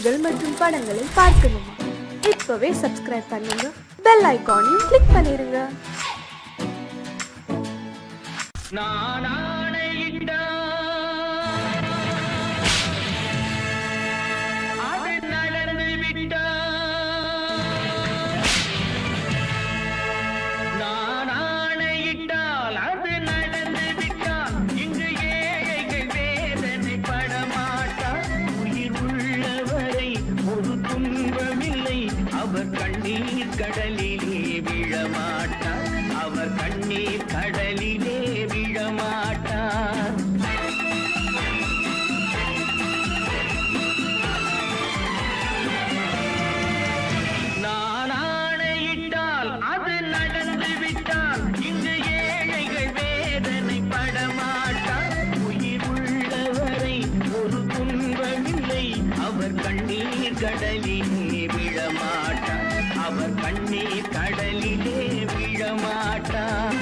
கதைகள் மற்றும் படங்களை பார்க்கணுமா? இப்பவே சப்ஸ்கிரைப் பண்ணுங்க, பெல் ஐகானையும் கிளிக் பண்ணிருங்க. கடலிலே விழமாட்டார், அவர் கண்ணீர் கடலிலே விழமாட்டார். நான் ஆணையிட்டால் அது நடந்து விட்டால் இங்கு ஏழைகள் வேதனை படமாட்டார். உயிர் உள்ளவரை ஒரு துன்பமில்லை, அவர் கண்ணீர் கடலிலே விழமாட்டார், அவர் கண்ணீர் கடலிலே விழமாட்டார்.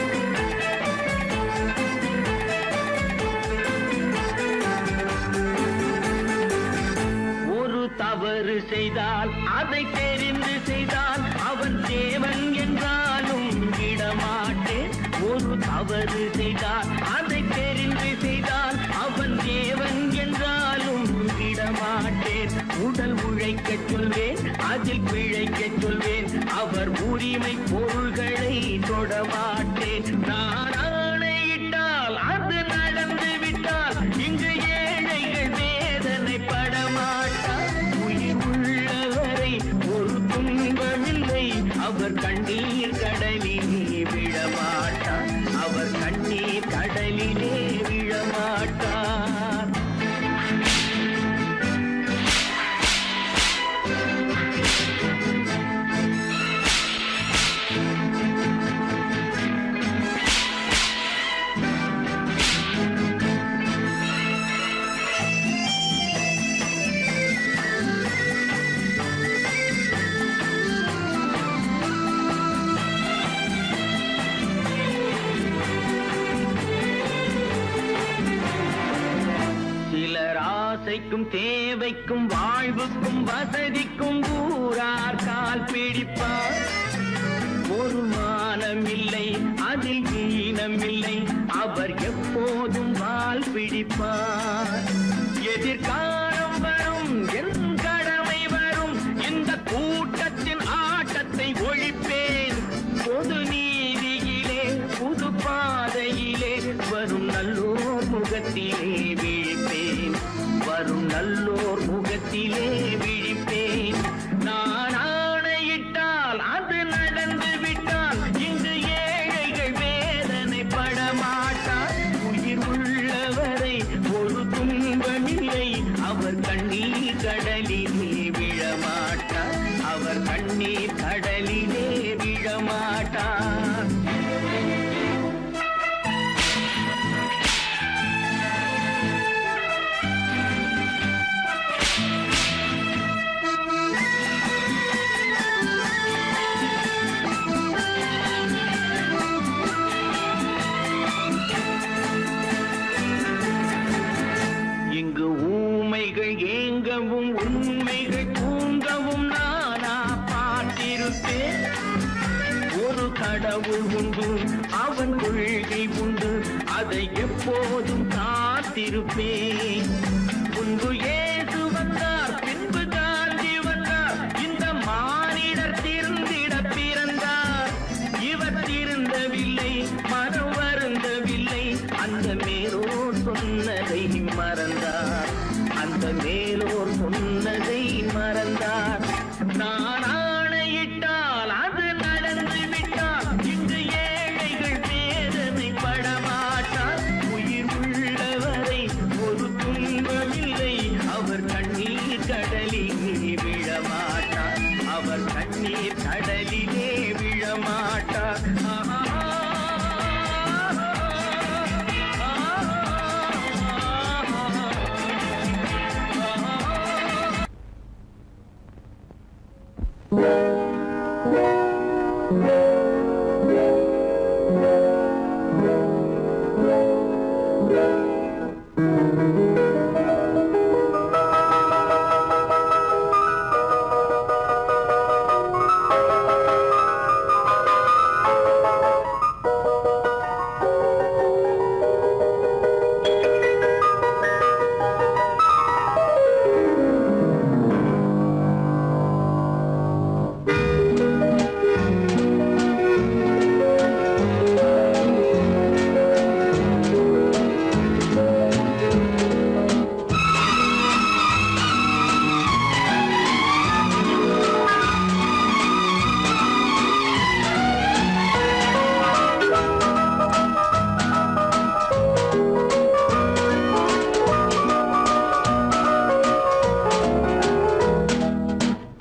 ஒரு தவறு செய்தால் அதை தெரிந்து செய்தால் அவன் தேவன் என்றாலும் விடமாட்டேன். ஒரு தவறு செய்தால் அதை தெரிந்து செய்தால் அவன் தேவன் என்றாலும் விடமாட்டேன். உடல் உழைக்கச் சொல்வேன், அதில் பிழைக்கச் சொல்வேன், அவர் உரிமை பொருள்களை தொடமாட்டேன். நான் ஆணையிட்டால் அது நடந்து விட்டால் இங்கு ஏழைகள் வேதனை படமாட்டார். உயிர் உள்ளவரை ஒரு துன்பமில்லை, அவர் கண்ணீர் கடலிலே விழமாட்டார், அவர் கண்ணீர் கடலிலே விழமாட்டார். ஆசைக்கும் தேவைக்கும் வாழ்வுக்கும் வசதிக்கும் ஊரார் கால் பிடிப்பார். ஒரு மானமில்லை, அதில் ஈனமில்லை, அவர் எப்போதும் வால் பிடிப்பார். எதிர்காலம் வரும், என் கடமை வரும், இந்த கூட்டத்தின் ஆட்டத்தை ஒழிப்பேன். பொது நீதியிலே புது பாதையிலே வரும் நல்லோர் முகத்திலே விழிப்பேன், வரும் நல்லோர் முகத்திலே விழிப்பேன். நான் ஆணையிட்டால் அது நடந்து விட்டால் இங்கு ஏழைகள் வேதனை படமாட்டார். உயிர் உள்ளவரை ஒரு துன்பமில்லை, அவர் கண்ணீர் கடலிலே விழமாட்டார், அவர் கண்ணீர் கடலிலே விழமாட்டார். இங்கு ஊமைகள் ஏங்கவும் உண்மைகள் தூங்கவும் நானா பார்த்திருப்பேன். ஒரு கடவுள் உண்டு, அவன் கொள்கை உண்டு, அதை எப்போதும் காத்திருப்பேன். முன்பு இயேசு வந்தார், பின்பு காந்தி வந்தார், இந்த மானிடர் திருந்திட பிறந்தார். இவர் திருந்தவில்லை, மனம் வருந்தவில்லை, அந்த மேலோர் சொன்னதை மறந்தார், அந்த மேலோர் சொன்னதை மறந்தார். நான் ஆணையிட்டால் அது நடந்து விட்டால் இங்கு ஏழைகள் வேதனை படமாட்டார். உயிர் உள்ளவரை ஒரு துன்பமில்லை, அவர் கண்ணீர் கடலிலே விழமாட்டார், அவர் கண்ணீர் கடலிலே விழமாட்டார்.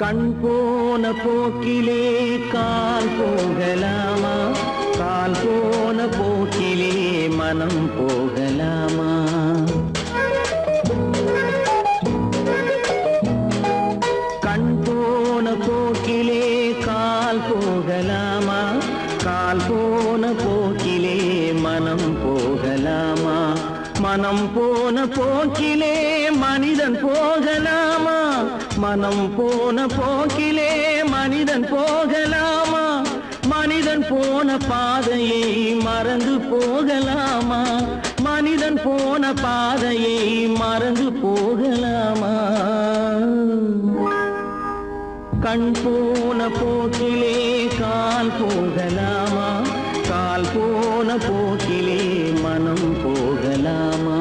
கண் போன போக்கிலே கால் போகலாமா, கால் போன போக்கிலே மனம் போகலாமா? கண் போன போக்கிலே கால் போகலாமா, கால் போன போக்கிலே மனம் போகலாமா? மனம் போன போக்கிலே மனிதன் போகலாமா, மனம் போன போக்கிலே மனிதன் போகலாமா? மனிதன் போன பாதையை மறந்து போகலாமா, மனிதன் போன பாதையை மறந்து போகலாமா? கண் போன போக்கிலே கால் போகலாமா, கால் போன போக்கிலே மனம் போகலாமா?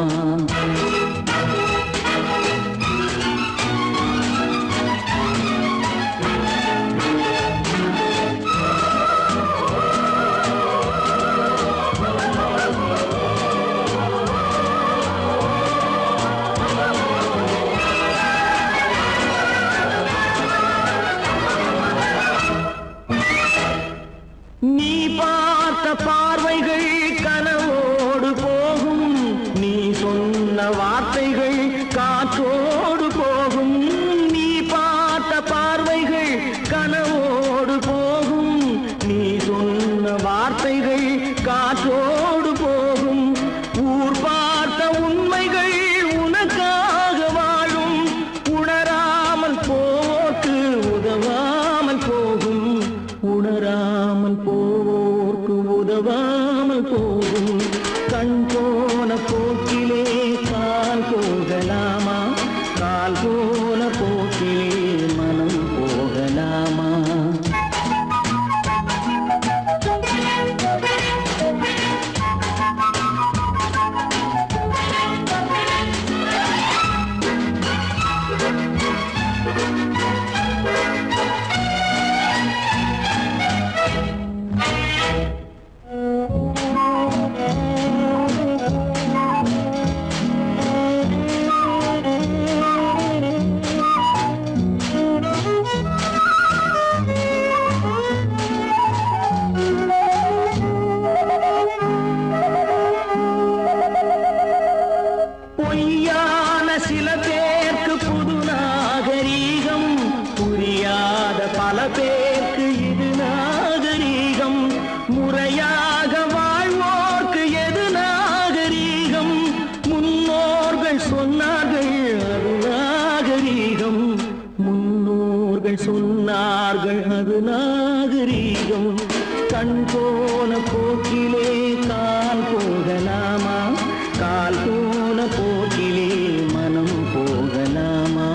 நீ பார்த்த பார்வைகள் கனவோடு போகும், நீ சொன்ன வார்த்தைகள் காற்றோடு போகும். நீ பார்த்த பார்வைகள் கனவோடு போகும், நீ சொன்ன வார்த்தைகள் காற்றோடு போகும். ஊர் பார்த்த உண்மைகள் உனக்காக வாழும், உணராமல் போக்கு உதவாமல் போகும், உணராமல் போவோர்க்கு உதவாமல் போகும். கண் போன போக்கிலே கால் போகலாமா, கால் போன போக்கிலே மனம் போகலாமா? பொய்யான சில பேருக்கு புது நாகரீகம், புரியாத பல பேருக்கு இது நாகரீகம். முறையாக வாழ்வோர்க்கு எது நாகரீகம்? முன்னோர்கள் சொன்னார்கள் அது நாகரீகம், முன்னோர்கள் சொன்னார்கள் அது நாகரீகம். கண் போன போக்கிலே கால் போகலாமா, கால் போன போக்கிலே மனம் போகலாமா?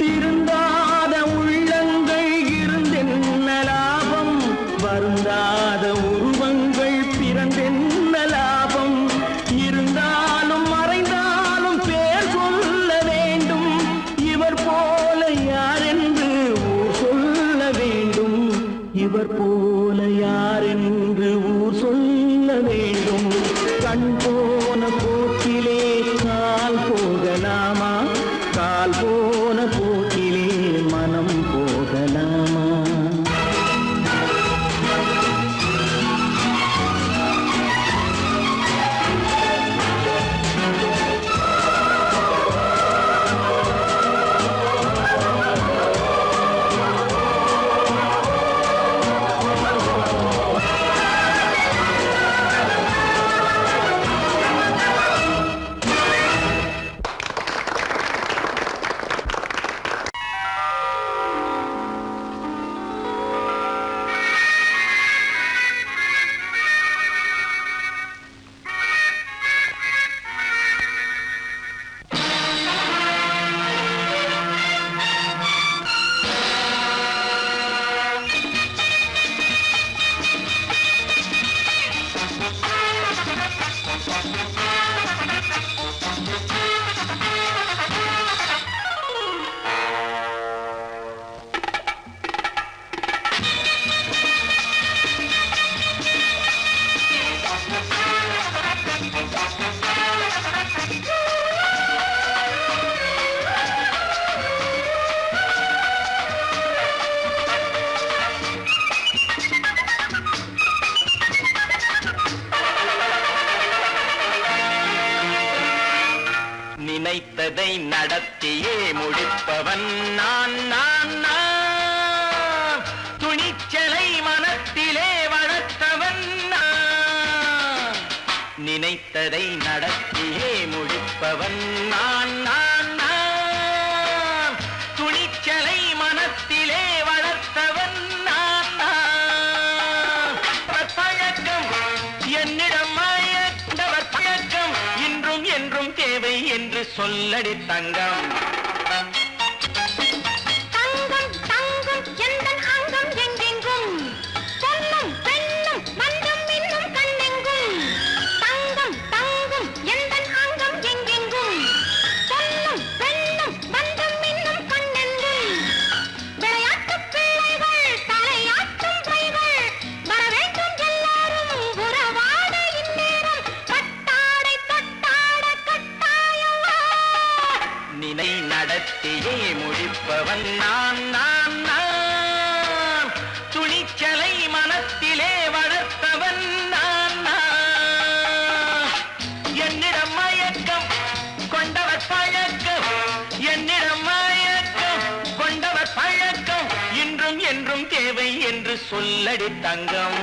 திருந்தாத உள்ளங்கள் இருந்தென்ன லாபம், வருந்தாத உருவங்கள் பிறந்தென்ன லாபம்? இருந்தாலும் மறைந்தாலும் பேர் சொல்ல வேண்டும், இவர் போல யாரென்று ஊர் சொல்ல வேண்டும், இவர் போல யாரென்று ஊர் சொல்ல வேண்டும். கண் போன போக்கிலே கால் போகலாமா, கால் போன போக்கிலே மனம் போகலாமா? நினைத்ததை நடத்தியே முடிப்பவன் நான் நான் நான். துணிச்சலை மனத்திலே வளர்த்தவன் நான். நினைத்ததை நடத்தியே முடிப்பவன் நான் நான் நான். துணிச்சலை மனத்திலே வளர்த்தவன் நான் நான். பழக்கம் என்னிடம் மாயவர் பழக்கம் இன்றும் என்றும் தேவை என்று சொல்லடி தங்கம். தங்கம் தங்கம் எந்தன் அங்கம் எங்கெங்கும் பொன்னும் பெண்ணும் மந்தம் இன்னும் கண்ணெங்கும். தங்கம் தங்கம் எந்தன் அங்கம் எங்கெங்கும் பொன்னும் பெண்ணும் மந்தம் இன்னும் கண்ணெங்கும். விளையாட்டு பிள்ளைகள் தலையாட்டும் பைகள் வர வேண்டும் எல்லாரும் உறவாட இந்நேரம் கட்டாடை கட்டாட கட்டாயவா. நினை நடத்தியே முடிப்பவன் நான் நான் நான். துணிச்சலை மனத்திலே வளர்த்தவன் நான் நான். என்னிடம் மயக்கம் கொண்டவர் பழக்கம் என்னிடம் மயக்கம் கொண்டவர் பழக்கம் இன்றும் என்றும் தேவை என்று சொல்லடி தங்கம்.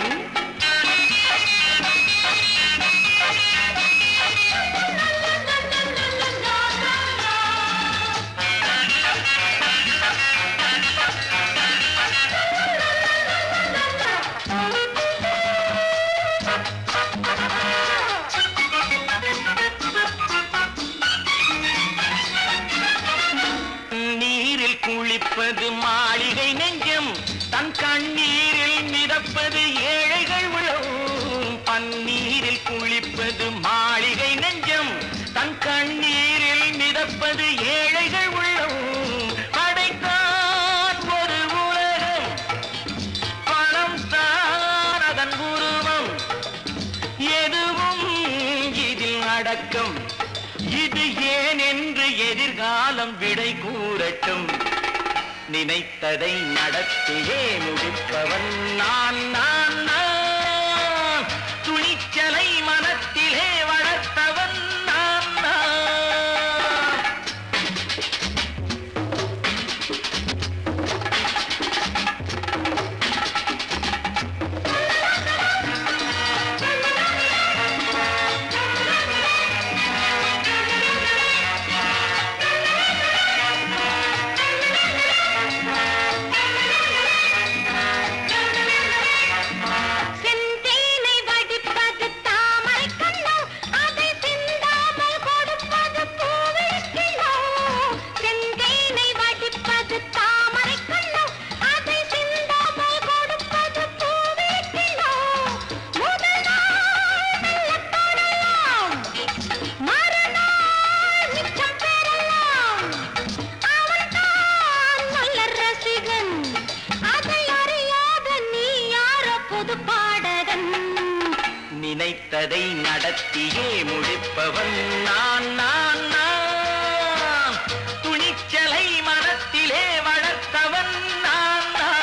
நீரில் குளிப்பது மாளிகை நெஞ்சம் தன் கண்ணீரில் மிதப்பது ஏழைகள் உளவும். பன்னீரில் குளிப்பது மாளிகை நெஞ்சம் தன் கண்ணீரில் மிதப்பது ஏழைகள் உள்ளவும். படைத்தான் ஒரு உலகம் பணம் தான் அதன் உருவம். எதுவும் இதில் அடக்கம். இது ஏன் என்று எதிர்காலம் விடை கூறட்டும். நினைத்ததை நடத்தியே முடிப்பவன் நான் நான் நான். துணிச்சலை மனத்திலே வளர்த்தவன் நான் நான். செந்தேனை வடிப்பது தாமரை கண்ணோ அதை சிந்தாமல் கொடுப்பது பூவிழிக்கிழோ. செந்தேனை வடிப்பது தாமரை கண்ணோ அதை சிந்தாமல் கொடுப்பது பூவிழிக்கிழோ. முதல் நாள் மெல்லத் தொடலாம் மறுநாள் மிச்சம் பெறலாம். அவன்தான் மலர் ரசிகன் அதை அறியாத நீ யாரோ புது பாடகன். நினைத்ததை நடத்தியே முடிப்பவன் நான் நான் நான். துணிச்சலை மனத்திலே வளர்த்தவன் நான் நான்.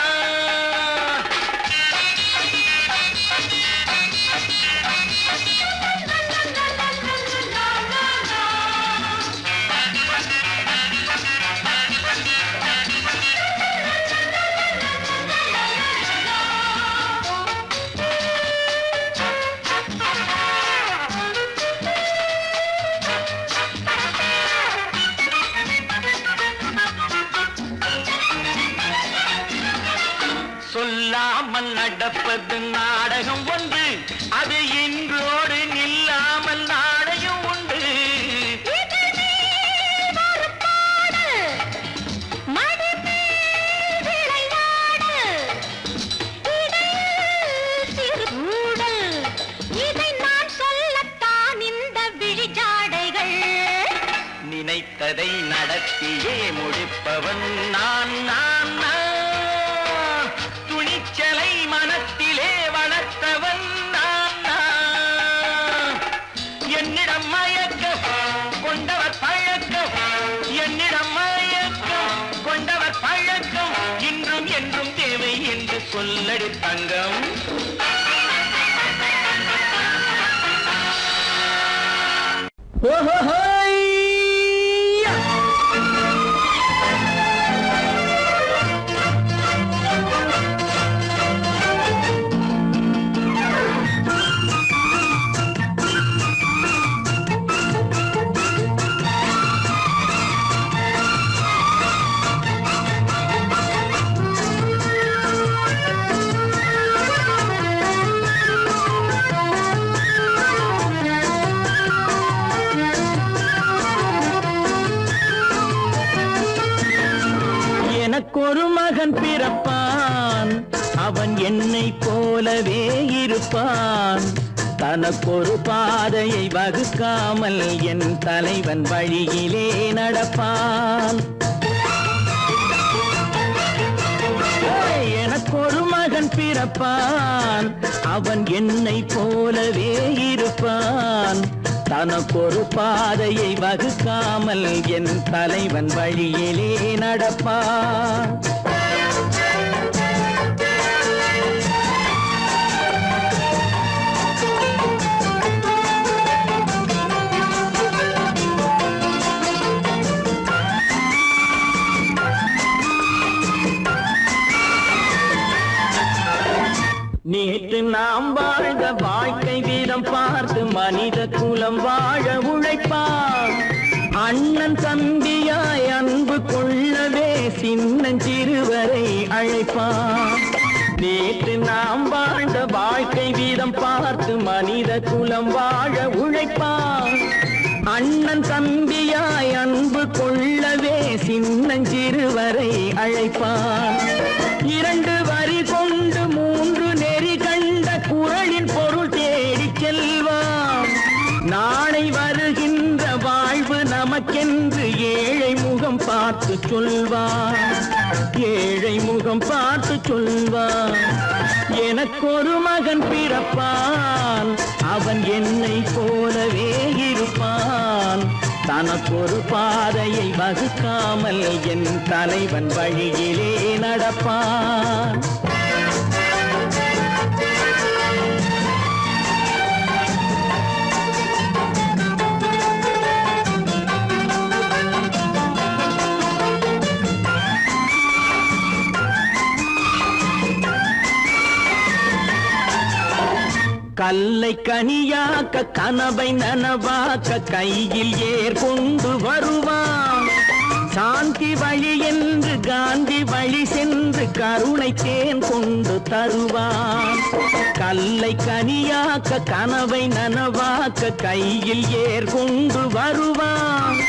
சொல்லாமல் நடப்பது நாடகம் ஒன்று. அது இன்றோடு நில்லாமல் நாடகம் உண்டு. இதழ் மேல் ஒரு பாடு, மடி மேல் விளையாடு, இடையில் சிறு ஊடல். இதை நான் சொல்லத்தான் இந்த விழிஜாடைகள். நினைத்ததை நடத்தியே முடிப்பவன் நான் நான் நான். துணிச்சலை மனத்திலே வளர்த்தவன் நான் நான். என்னிடம் மயக்கம் கொண்டவர் பழக்கம் என்னிடம் மயக்கம் கொண்டவர் பழக்கம் இன்றும் என்றும் தேவை என்று சொல்லடி தங்கம். ஓஹோ போலவே இருப்பான் தனக்கொரு பாதையை வகுக்காமல் என் தலைவன் வழியிலே நடப்பான் எனக்கொரு மகன் பிறப்பான் அவன் என்னை போலவே இருப்பான் தனக்கொரு பாதையை வகுக்காமல் என் தலைவன் வழியிலே நடப்பான் நேற்று நாம் வாழ்ந்த வாழ்க்கை வீதம் பார்த்து மனித குலம் வாழ உழைப்பான் அண்ணன் தம்பியாய் அன்பு கொள்ளவே சின்னஞ்சிறுவரை அழைப்பான் நேற்று நாம் வாழ்ந்த வாழ்க்கை வீதம் பார்த்து மனித குலம் வாழ உழைப்பான் அண்ணன் தம்பியாய் அன்பு கொள்ளவே சின்னஞ்சிறுவரை அழைப்பான் இரண்டு வரி கொண்டு மூன்று நெறி கண்ட குறளின் பொருள் தேடி செல்வான் நாளை வருகின்ற வாழ்வு நமக்கென்று ஏழை முகம் பார்த்து சொல்வான் ஏழை முகம் பார்த்து சொல்வான் எனக்கொரு மகன் பிறப்பான் அவன் என்னை போலவே இருப்பான் தனக்கொரு பாதையை வகுக்காமல் என் தலைவன் வழியிலே நடப்பான் கல்லை கனியாக்க கனவை நனவாக்க கையில் ஏர் கொண்டு வருவான் சாந்தி வழி என்று காந்தி வழி சென்று கருணை தேன் கொண்டு தருவான் கல்லை கனியாக்க கனவை நனவாக்க கையில் ஏர் கொண்டு வருவான்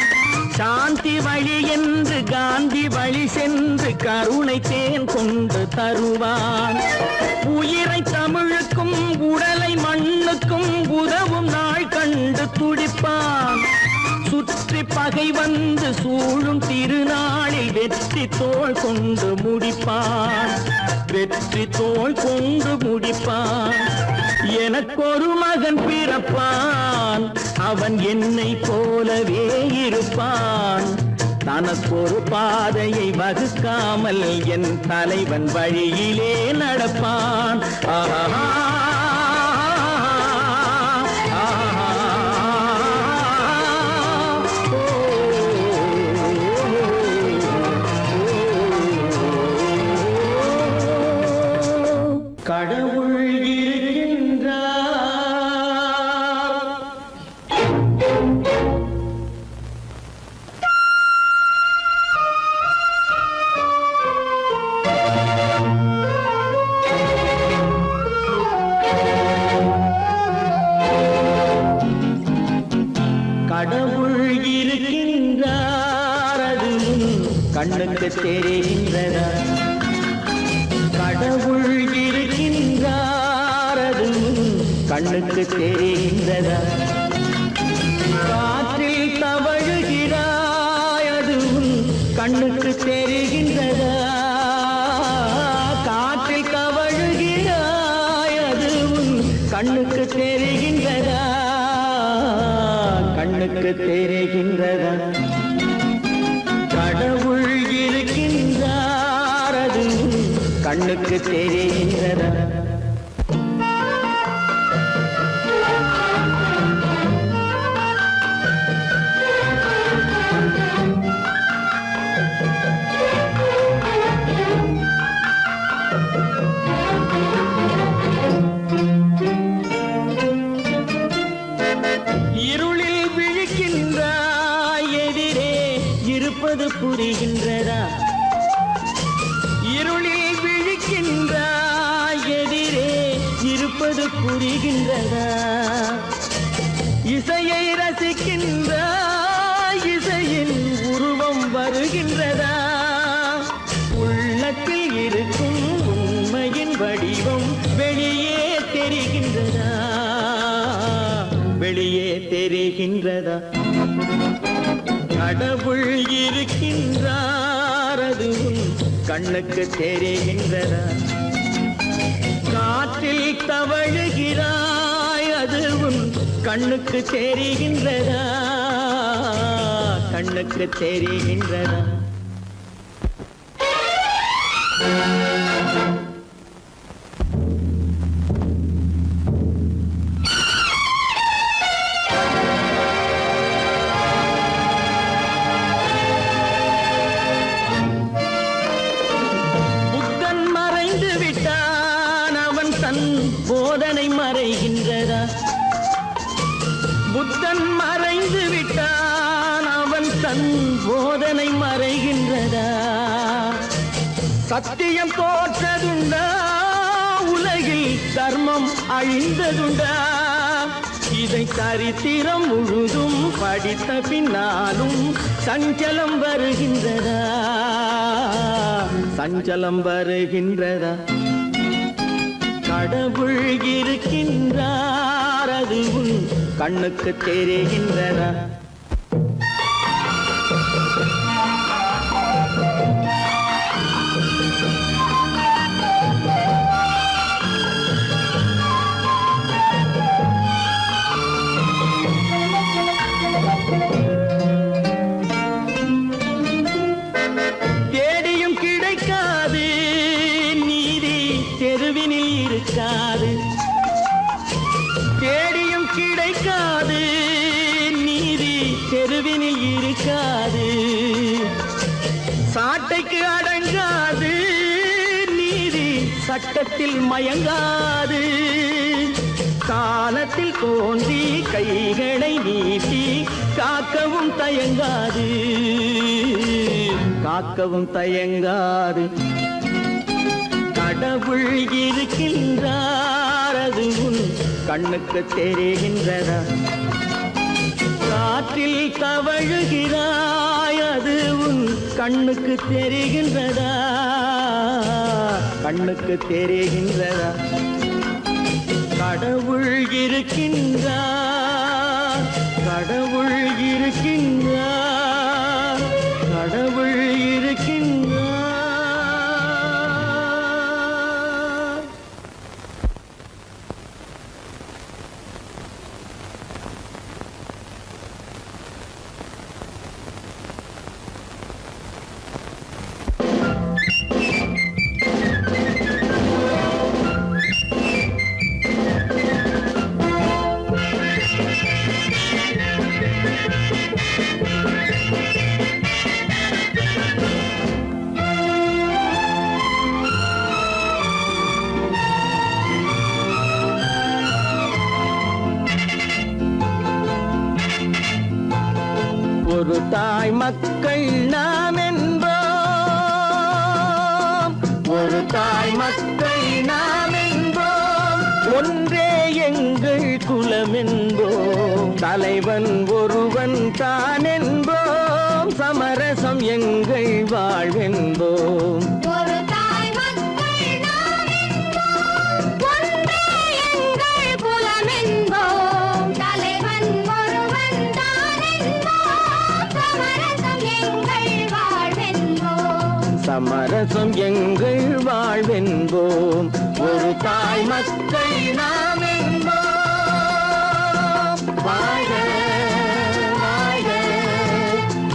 சாந்தி வழி என்று காந்தி வழி சென்று கருணை தேன் கொண்டு தருவான் உயிரை தமிழுக்கும் உடலை மண்ணுக்கும் உதவும் நாள் கண்டு துடிப்பான் சுற்றி பகை வந்து சூழும் திருநாளில் வெற்றி தோள் கொண்டு முடிப்பான் வெற்றி தோள் கொண்டு முடிப்பான் எனக்கொரு மகன் பிறப்பான் அவன் என்னை போலவே இருப்பான் தனக்கொரு பாதையை வகுக்காமல் என் தலைவன் வழியிலே நடப்பான் ஆஹா கடவுள் இருக்கின்றார் கடவுள் இருக்கின்றார் அது கண்ணுக்கு தெரிகின்றதா கடவுள் இருக்கின்றார் அது கண்ணுக்கு தெரிகின்றதா காற்றில் தவழுகிறாய் அது கண்ணுக்கு தெரிகின்றதா காற்றில் தவழுகிறாய் அது கண்ணுக்கு தெரிகின்றதா கண்ணுக்கு தெரிகின்றதா கடவுள் இருக்கின்றார் அது கண்ணுக்கு தெரிகின்றதா இருளில் விழிக்கின்றாய் எதிரே இருப்பது புரிகின்றதா இருளில் விழிக்கின்றாய் எதிரே இருப்பது புரிகின்றதா இசையை ரசிக்கின்றாய் இசையின் உருவம் வருகின்றதா உள்ளத்தில் இருக்கும் உண்மையின் வடிவம் வெளியே தெரிகின்றதா? கடவுள் இருக்கின்றார் அது உன் கண்ணுக்கு தெரிகின்றதா? காற்றில் தவழுகிறாய் அது உன் கண்ணுக்கு தெரிகின்றதா? கண்ணுக்கு தெரிகின்றதா? புத்தன் மறைந்து விட்டான் அவன் தன் போதனை மறைகின்றதா? புத்தன் மறைந்து விட்டான் அவன் தன் போதனை மறைகின்றதா? சத்தியம் தோற்றதுண்டா? உலகில் தர்மம் அழிந்ததுண்டா? இதை சரித்திரம் முழுதும் படித்த பின்னாலும் சஞ்சலம் வருகின்றதா? சஞ்சலம் வருகின்றதா? கடவுள் இருக்கின்றார் அது உன் கண்ணுக்கு தெரிகின்றதா? தேடியும் கிடைக்காது நீதி தெருவினில் இருக்காது. தேடியும் கிடைக்காது நீதி தெருவினில் இருக்காது. சாட்டைக்கு அடங்காது நீதி சட்டத்தில் மயங்காது. காலத்தில் தோன்றி கைகளை நீட்டி காக்கவும் தயங்காது. காக்கவும் தயங்காது. கடவுள் இருக்கின்றார் அது உன் கண்ணுக்கு தெரிகின்றதா? காற்றில் தவழுகிறாய் அது உன் கண்ணுக்கு தெரிகின்றதா? கண்ணுக்கு தெரிகின்றதா? கடவுள் இருக்கின்றார். கடவுள் இருக்கின்றார். கடவுள் இருக்கின்றார். ஒரு தாய் மக்கள் நாம் என்போம். ஒரு தாய் மக்கள் நாம் என்போம். ஒன்றே எங்கள் குலம் என்போம். தலைவன் ஒருவன் தான் என்போம். சமரசம் எங்கள் வாழ்வென்போம். ஒரு தாய் மக்கள் நாம் என்போம். ஒன்றே எங்கள் குலம் என்போம். தலைவன் ஒருவன் தான் என்போம். சமரசம் எங்கள் வாழ்வென்போம். சமரசம் எங்கள் வாழ்வென்போம். ஒரு தாய் மக்கள் நாம் என்போம். வாழ்க வாழ்க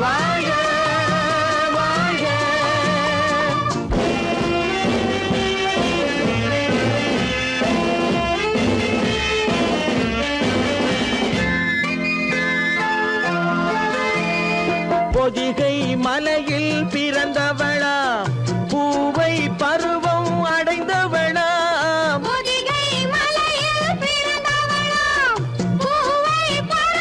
வாழ்க வாழ்க. பொதிகை மலையில் பிறந்தவளா? பூவை பருவம் அடைந்தவளா? பொதிகை மலையில் பிறந்தவளாம். பூவை பருவம்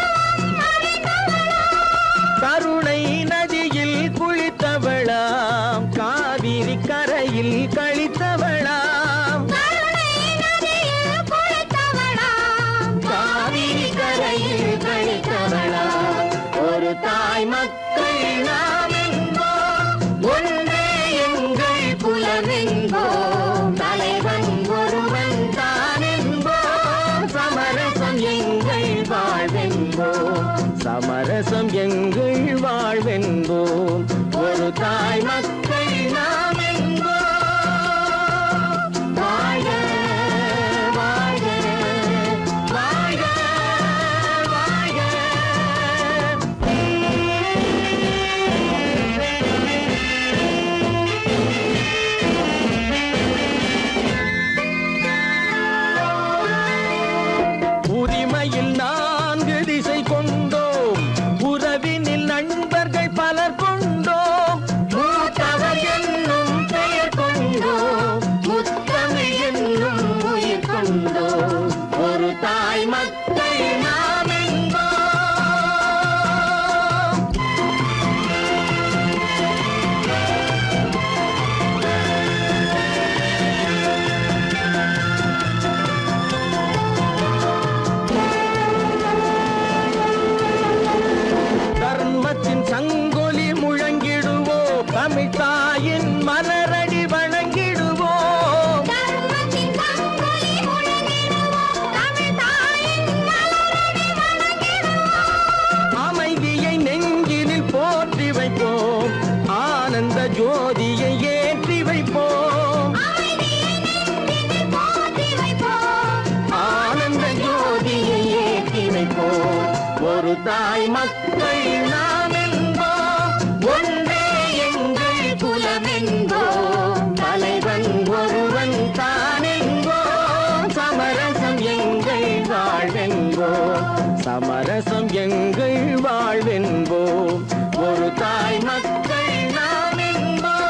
ஒரு தாய் மக்கள் நாம் என்போம், ஒன்றே எங்கள் குலம் என்போம், தலைவன் ஒருவன் தான் என்போம், சமரசம் எங்கள் வாழ்வென்போம், சமரசம் எங்கள் வாழ்வென்போம், ஒரு தாய் மக்கள் நாம் என்போம்.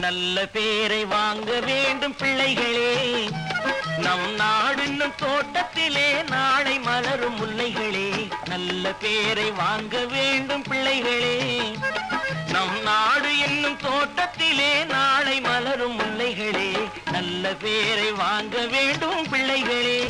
நல்ல பேரை வாங்க வேண்டும் பிள்ளைகளே, நம் நாடு என்னும் தோட்டத்திலே நாளை மலரும் முல்லைகளே. நல்ல பேரை வாங்க வேண்டும் பிள்ளைகளே, நம் நாடு என்னும் தோட்டத்திலே நாளை மலரும் முல்லைகளே. நல்ல பேரை வாங்க வேண்டும் பிள்ளைகளே.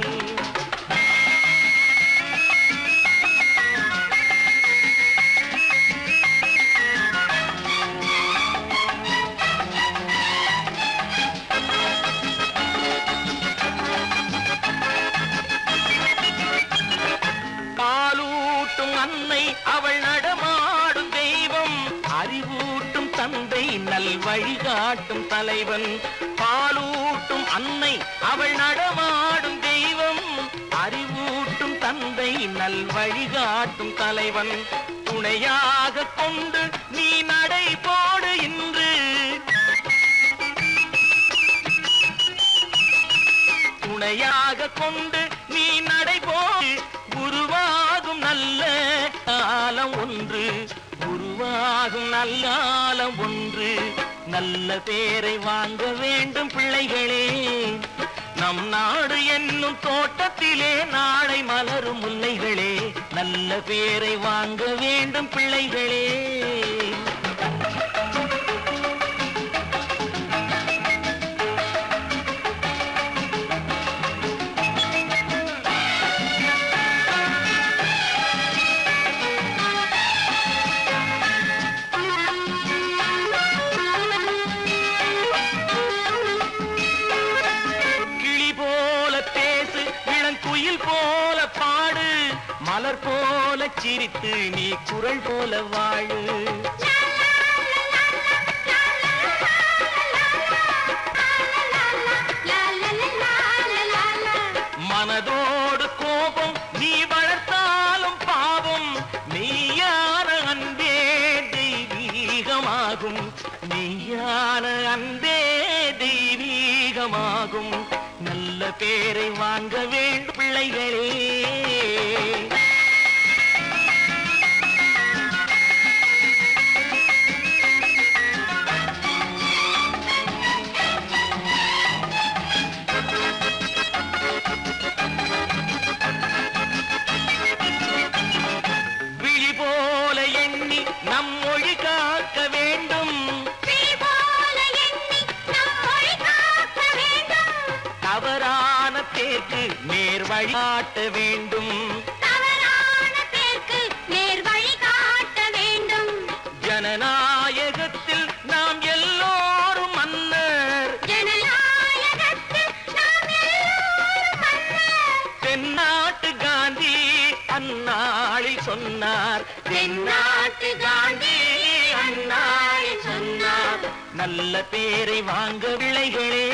அன்னை அவள் நடமாடும் தெய்வம், அறிவூட்டும் தந்தை நல் வழிகாட்டும் தலைவன். பாலூட்டும் அன்னை அவள் நடமாடும் தெய்வம், அறிவூட்டும் தந்தை நல் வழிகாட்டும் தலைவன். துணையாக கொண்டு நீ நடை போடு இன்று, துணையாக கொண்டு நீ நடை போடு, உருவாகும் நல்ல காலம் ஒன்று, உருவாகும் நல்ல காலம் ஒன்று. நல்ல பேரை வாங்க வேண்டும் பிள்ளைகளே, நம் நாடு என்னும் தோட்டத்திலே நாளை மலரும் முல்லைகளே. நல்ல பேரை வாங்க வேண்டும் பிள்ளைகளே. போல பாடு, மலர் போல சிரித்து நீ குரல் போல வாழு. மனதோடு கோபம் நீ வளர்த்தாலும் பாவம், மெய்யான அன்பே தெய்வீகமாகும், மெய்யான அன்பே தெய்வீகமாகும். நல்ல பேரை வாங்க வேண்டும் பிள்ளைகளே. விழி போல எண்ணி நம் மொழி காக்க வேண்டும், தவறான பேருக்கு நேர் வழி காட்ட வேண்டும், ஜனநாயகத்தில் நாம் எல்லோரும் மன்னர், தென்னாட்டு காந்தி அந்நாளில் சொன்னார், தென்னாட்டு காந்தி அந்நாளில் சொன்னார். நல்ல பேரை வாங்க பிள்ளைகளே,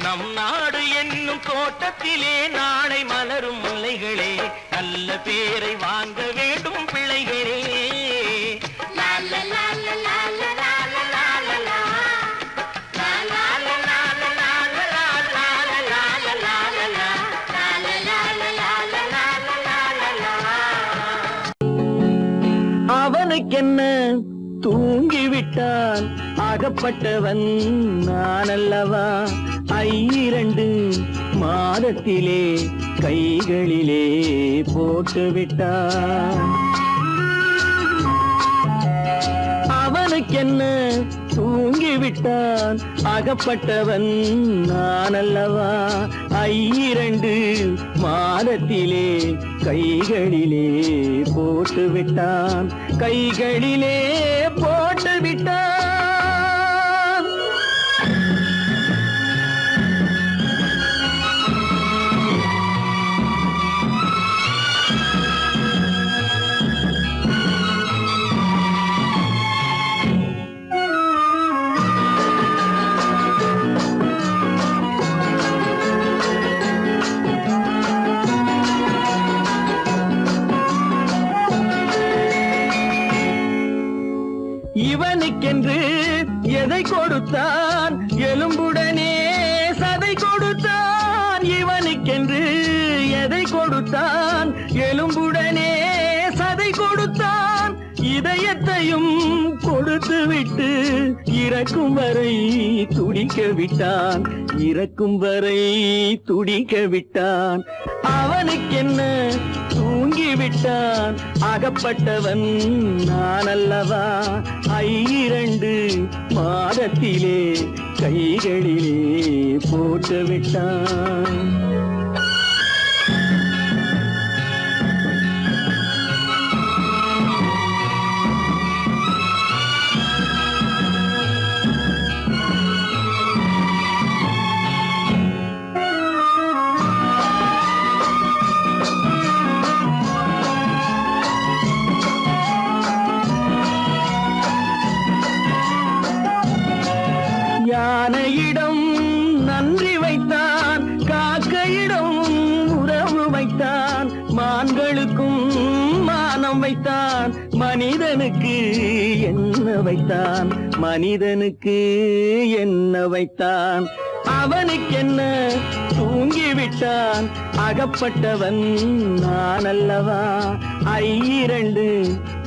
நம் நாடு என்னும் தோட்டத்திலே நாளை மலரும் முல்லைகளே. நல்ல பேரை வாங்க வேண்டும் பிள்ளைகளே. அவனுக்கென்ன தூங்கிவிட்டான், அகப்பட்டவன் நான் அல்லவா. 2 மாதத்திலே கைகளிலே போட்டுவிட்டான். அவனுக்கென்ன தூங்கிவிட்டான், அகப்பட்டவன் நான் அல்லவா. 2 மாதத்திலே கைகளிலே போட்டுவிட்டான், கைகளிலே போட்டுவிட்டான். கொடுத்தான், எலும்புடனே சதை கொடுத்தான். இவனுக்கென்று எதை கொடுத்தான், எலும்புடனே சதை கொடுத்தான். இதயத்தையும் கொடுத்து விட்டு இறக்கும் வரை துடிக்க விட்டான், இறக்கும் வரை துடிக்க விட்டான். அவனுக்கென்ன தூங்கிவிட்டான், அகப்பட்டவன் நான் அல்லவா. 2 மாதத்திலே கைகளிலே போட்டு விட்டான். யானையிடம் நன்றி வைத்தான், காக்கையிடம் உறவு வைத்தான். மான்களுக்கும் மானம் வைத்தான், மனிதனுக்கு என்ன வைத்தான், மனிதனுக்கு என்ன வைத்தான். அவனுக்கென்ன தூங்கிவிட்டான், அகப்பட்டவன் நான் அல்லவா. 2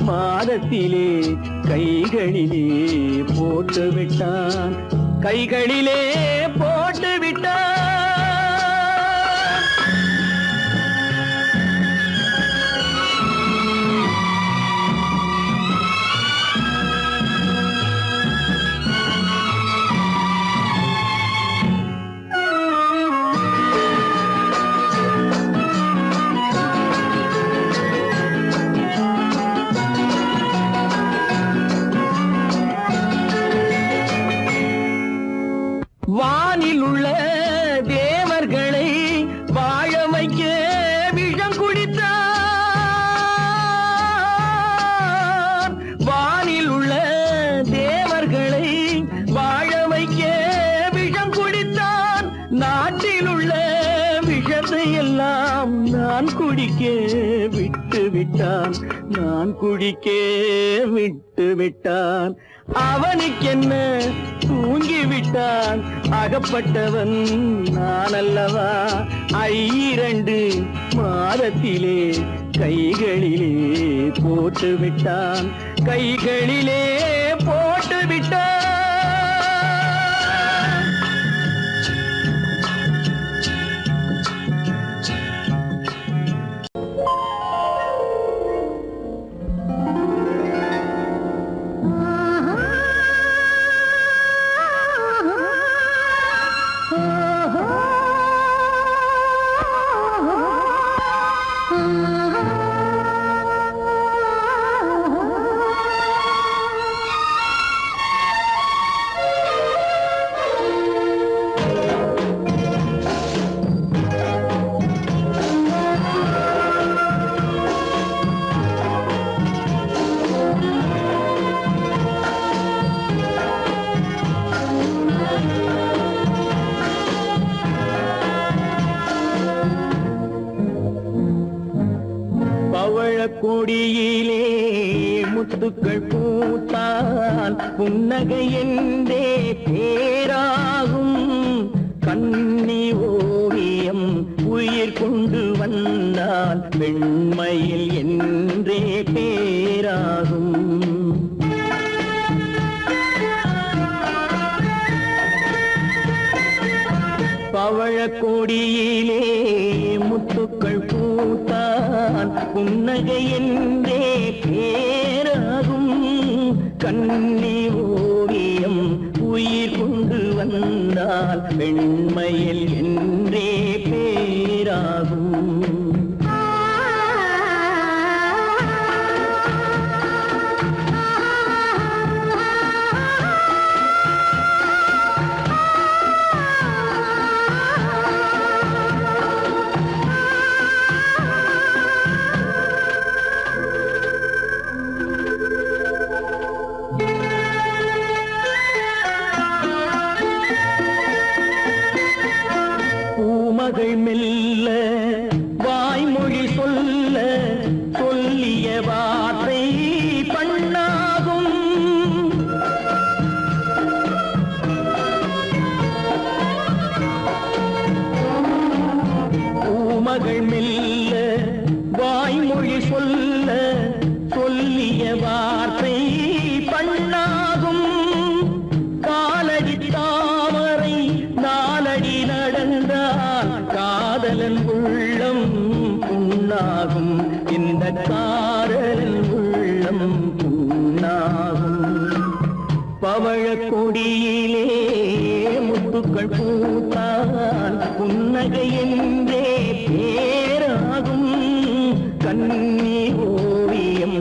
மாதத்திலே கைகளிலே போட்டு விட்டான், கைகளிலே போட்டு விட்டான். வானில் உள்ள தேவர்களை வாழ வைக்க விஷம் குடித்தான். வானில் உள்ள தேவர்களை வாழ வைக்க விஷம் குடித்தான். நாட்டில் உள்ள விஷத்தை எல்லாம் நான் குடிக்க விட்டு விட்டான், நான் குடிக்க விட்டு விட்டான். அவனுக்கென்ன தூங்கிவிட்டான், அகப்பட்டவன் நான் அல்லவா. 2 மாதத்திலே கைகளிலே போட்டு விட்டான், கைகளிலே போட்டு விட்டான். கொடியிலே முத்துக்கள் பூத்தால் புன்னகை என்றே பேராகும். கண்ணி ஓவியம் உயிர் கொண்டு வந்தால் வெண்மையில் என்றே பேராகும். பவழக்கொடியிலே முத்துக்கள் பூத்தான் புன்னகை என்றே பேராகும். கண்ணி ஓவியம் உயிர் கொண்டு வந்தால் வெண்மையில் என்றே பேராகும். மகள் மெல்ல வாய்மொழி சொல்ல சொல்லிய வார்த்தை பண்ணாகும். மகள் மெல்ல வாய்மொழி சொல்ல சொல்லிய வார்த்தை பண்ணாகும். காலடி தாமரை நாலடி நடந்தால் காதலன் உள்ளம் புண்ணாகும். இந்த காதலன் உள்ளம் புண்ணாகும். பவழ கொடியிலே முத்துக்கள் பூத்தால் புன்னகை என்றே பேராகும். கண்ணி ஓவியம்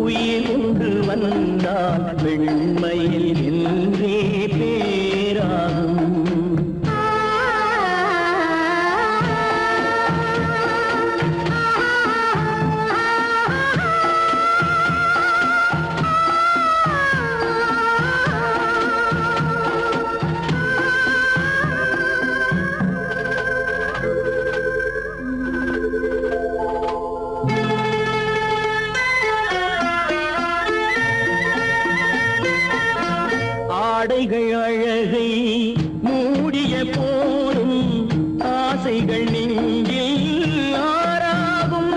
உயிர் கொண்டு வந்தால் வெண்மையில் என்றே பேராகும். ஆடைகள் அழகை மூடிய போதும் ஆசைகள் நெஞ்சில் ஆறாகும்.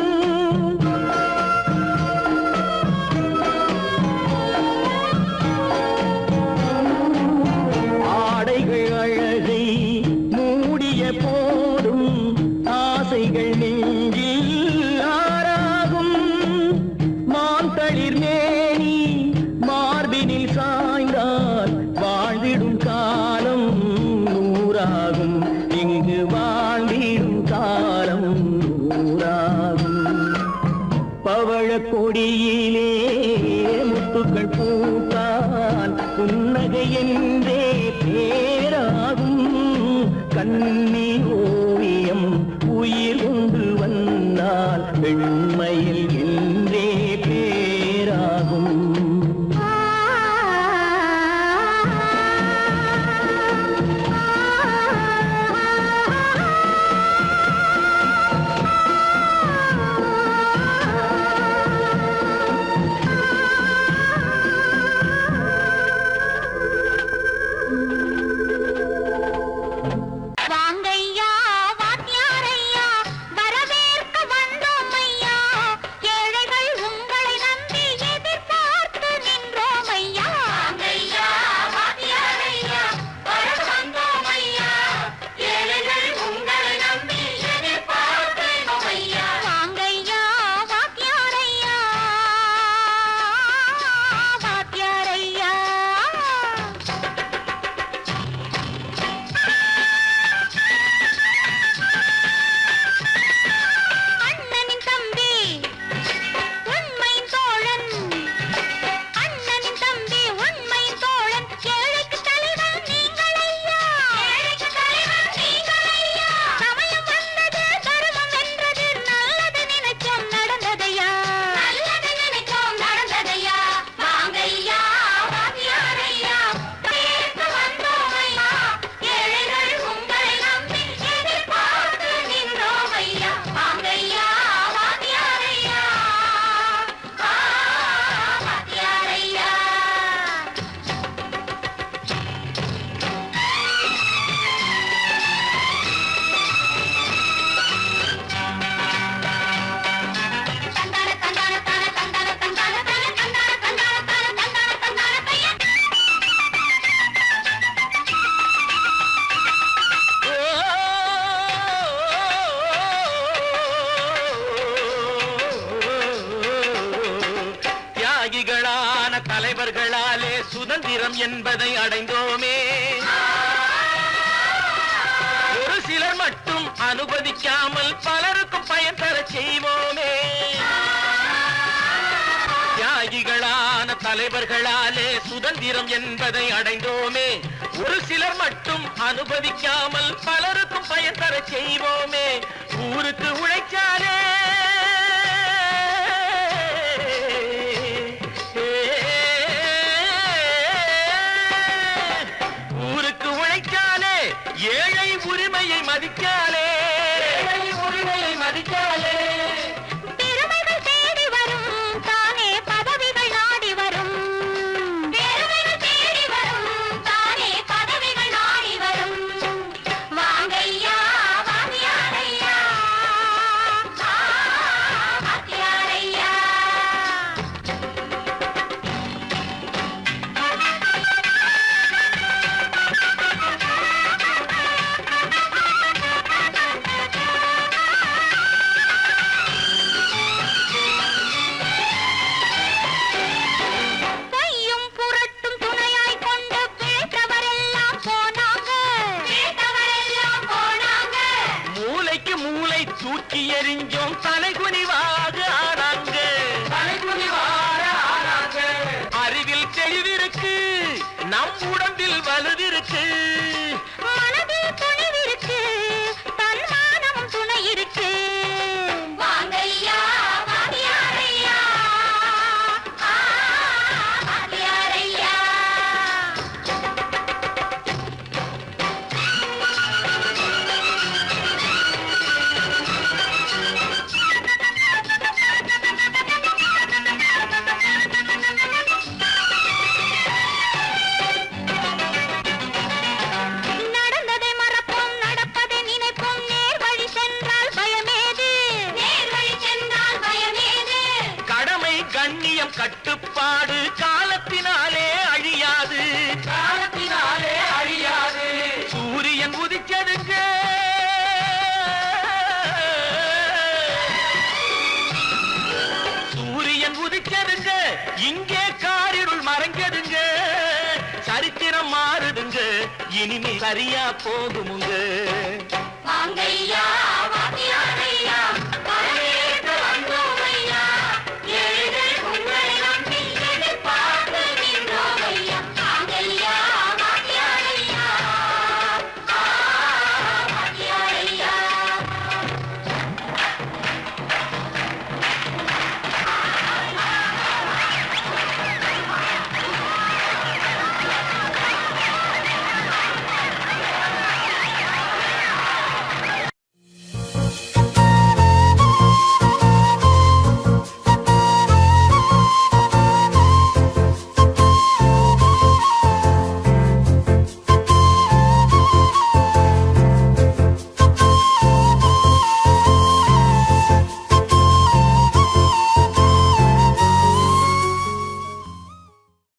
ஆடைகள் அழகை மூடிய போதும் ஆசைகள் நெஞ்சில் ஆறாகும். மாந்தளிர் மேனி மார்பினில் சாய்ந்தால் வாழ்ந்திடும் காலம் நூறாகும். இங்கு வாழ்ந்திடும் காலம் நூறாகும். பவழ கொடியிலே முத்துக்கள் பூத்தால் புன்னகை என்றே பேராகும். கண்ணி ஓவியம் உயிர் கொண்டு வந்தால் வெண்மையில் என்றே பேராகும். வாங்கையா வாத்தியாரையா வரவேற்க வந்தோம் ஐயா. ஏழைகள் உங்களை நம்பி எதிர்பார்த்து நின்றோம் ஐயா. வாங்கையா வாத்தியாரையா வர வந்தோம் ஐயா. ஏழைகள் உங்களை நம்பி எதிர்பார்த்து நின்றோம் ஐயா. வாங்கையா வாத்தியாரையா வாத்தியாரையா. அண்ணனின் தம்பி உண்மையின் தோழன். அண்ணனின் தம்பி உண்மையின் தோழன். ஏழைக்கு தலைவன் நீங்கள் ஐயா. ஏழைக்கு தலைவன் நீங்கள் ஐயா. சமயம் வந்தது தர்மம் வென்றது. நல்லது நினைச்சோம் நடந்ததையா. நல்லது நினைச்சோம் நடந்ததையா. வாங்கையா வாத்தியாரையா கேட்க வந்தோம் ஐயா. ஏழைகள் உங்களை நம்பி எதிர்பார்த்து நின்றோம் ஐயா. வாங்கையா வாத்தியாரையா வாத்தியாரையா. தந்தான தந்தான தான தந்தான தந்தான தான தந்தான தந்தான தான தந்தான தந்தான தையா. தியாகிகளான தலைவர்களாலே சுதந்திரம் என்பதை அடைந்தோமே. ஒரு சிலர் மட்டும் அனுமதிக்காமல் பலருக்கும் பயன் தரச் செய்வோமே. தியாகிகளான தலைவர்களாலே சுதந்திரம் என்பதை அடைந்தோமே. ஒரு சிலர் மட்டும் அனுமதிக்காமல் பலருக்கும் பயன் தரச் செய்வோமே. ஊருக்கு உழைச்சாலே ஊருக்கு உழைச்சாலே ஏழை உரிமையை மதிக்காலே. ஏழை உரிமையை மதிக்காலே. பெருமைகள் தேடி வரும் தானே பதவிகள் நாடி வரும். பெருமைகள் தேடி வரும் தானே பதவிகள் நாடி வரும். வாங்கையா வாத்தியாரையா இருக்கு, மனதில் துணிவிருக்கு, தன்மானமும் துணை இருக்கு. வாங்கையா வாத்தியாரையா, வாத்தியாரையா. நடந்ததை மறப்போம், நடப்பதை நினைப்போம், நேர் வழி சென்றால் பயமேது, நேர் வழி சென்றால் பயமேது. கடமை கண்ணியம் கட்டுப்பாடு காலத்தினாலே அழியாது, காலத்தினாலே அழியாது. சூரியன் உதிச்சதுங்க, சூரியன் உதிச்சதுங்க, இங்கே காரிருள் மறைஞ்சதுங்க. சரித்திரம் மாறுதுங்க, இனிமே சரியா போகுமுங்க. வாங்கையா வாத்தியாரையா.